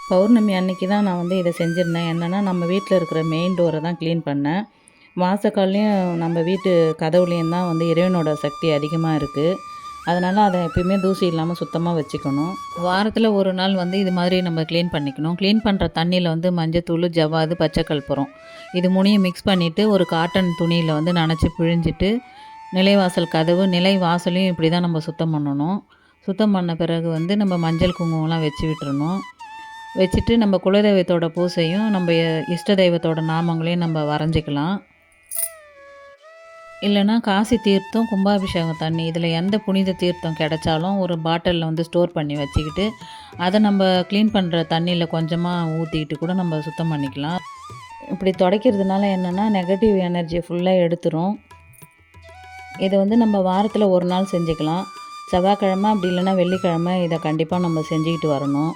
பௌர்ணமி அன்னைக்கு தான் நான் வந்து இதை செஞ்சுருந்தேன். என்னென்னா, நம்ம வீட்டில் இருக்கிற மெயின் டோரை தான் க்ளீன் பண்ணேன். வாசக்கால்லையும் நம்ம வீட்டு கதவுலேயும் தான் வந்து இறைவனோட சக்தி அதிகமாக இருக்குது. அதனால் அதை எப்பயுமே தூசி இல்லாமல் சுத்தமாக வச்சுக்கணும். வாரத்தில் ஒரு நாள் வந்து இது மாதிரி நம்ம க்ளீன் பண்ணிக்கணும். க்ளீன் பண்ணுற தண்ணியில் வந்து மஞ்சத்தூள், ஜவ்வாது, பச்சை கற்பூரம் இது மூணையும் மிக்ஸ் பண்ணிவிட்டு ஒரு காட்டன் துணியில் வந்து நனைச்சி பிழிஞ்சிட்டு நிலைவாசல் கதவு, நிலை வாசலையும் இப்படி தான் நம்ம சுத்தம் பண்ணணும். சுத்தம் பண்ண பிறகு வந்து நம்ம மஞ்சள் குங்குமம்லாம் வச்சு விட்டுறணும். வச்சுட்டு நம்ம குலதெய்வத்தோட பூசையும் நம்ம இஷ்ட தெய்வத்தோட நாமங்களையும் நம்ம வரைஞ்சிக்கலாம். இல்லைனா காசி தீர்த்தம், கும்பாபிஷேகம் தண்ணி இதில் எந்த புனித தீர்த்தம் கிடைச்சாலும் ஒரு பாட்டிலில் வந்து ஸ்டோர் பண்ணி வச்சுக்கிட்டு அதை நம்ம க்ளீன் பண்ணுற தண்ணியில் கொஞ்சமாக ஊற்றிக்கிட்டு கூட நம்ம சுத்தம் பண்ணிக்கலாம். இப்படி துடைக்கிறதுனால என்னென்னா நெகட்டிவ் எனர்ஜியை ஃபுல்லாக எடுத்துரும். இதை வந்து நம்ம வாரத்தில் ஒரு நாள் செஞ்சுக்கலாம். செவ்வாய்க்கிழமை அப்படி இல்லைன்னா வெள்ளிக்கிழமை இதை கண்டிப்பாக நம்ம செஞ்சுக்கிட்டு வரணும்.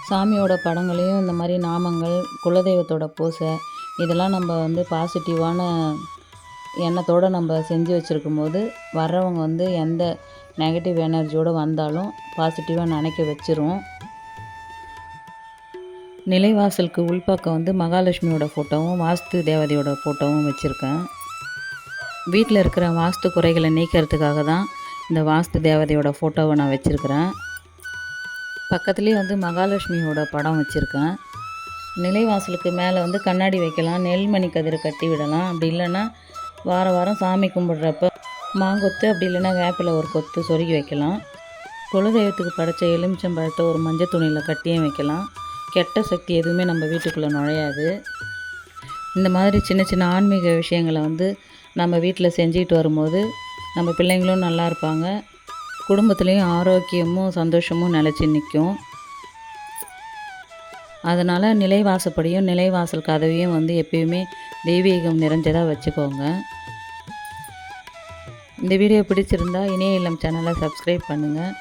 சாமியோட படங்களையும் இந்த மாதிரி நாமங்கள், குலதெய்வத்தோட பூசை இதெல்லாம் நம்ம வந்து பாசிட்டிவான எண்ணத்தோடு நம்ம செஞ்சு வச்சுருக்கும்போது வர்றவங்க வந்து எந்த நெகட்டிவ் எனர்ஜியோடு வந்தாலும் பாசிட்டிவாக நினைக்க வச்சிரும். நிலைவாசலுக்கு உள்பக்கம் வந்து மகாலட்சுமியோட ஃபோட்டோவும் வாஸ்து தேவதையோட ஃபோட்டோவும் வச்சுருக்கேன். வீட்டில் இருக்கிற வாஸ்து குறைகளை நீக்கிறதுக்காக தான் இந்த வாஸ்து தேவதையோட ஃபோட்டோவை நான் வச்சுருக்கிறேன். பக்கத்துலேயே வந்து மகாலட்சுமியோட படம் வச்சுருக்கேன். நிலைவாசலுக்கு மேலே வந்து கண்ணாடி வைக்கலாம், நெல்மணி கதிரை கட்டி விடலாம். அப்படி இல்லைன்னா வாரம் சாமி கும்பிட்றப்ப மாங்கொத்து அப்படி இல்லைன்னா வேப்பிலை ஒரு கொத்து சொருகி வைக்கலாம். குலதெய்வத்துக்கு படைச்ச எலுமிச்சம்பழத்தை ஒரு மஞ்சள் துணியில் கட்டியும் வைக்கலாம். கெட்ட சக்தி எதுவுமே நம்ம வீட்டுக்குள்ளே நுழையாது. இந்த மாதிரி சின்ன சின்ன ஆன்மீக விஷயங்களை வந்து நம்ம வீட்டில் செஞ்சுக்கிட்டு வரும்போது நம்ம பிள்ளைங்களும் நல்லா இருப்பாங்க, குடும்பத்துலேயும் ஆரோக்கியமும் சந்தோஷமும் நிலச்சி நிற்கும். அதனால் நிலைவாசப்படியும் நிலைவாசல் கதவையும் வந்து எப்பயுமே தெய்வீகம் நிறைஞ்சதாக வச்சுக்கோங்க. இந்த வீடியோ பிடிச்சிருந்தா இணைய இல்லம் சேனலை சப்ஸ்கிரைப் பண்ணுங்கள்.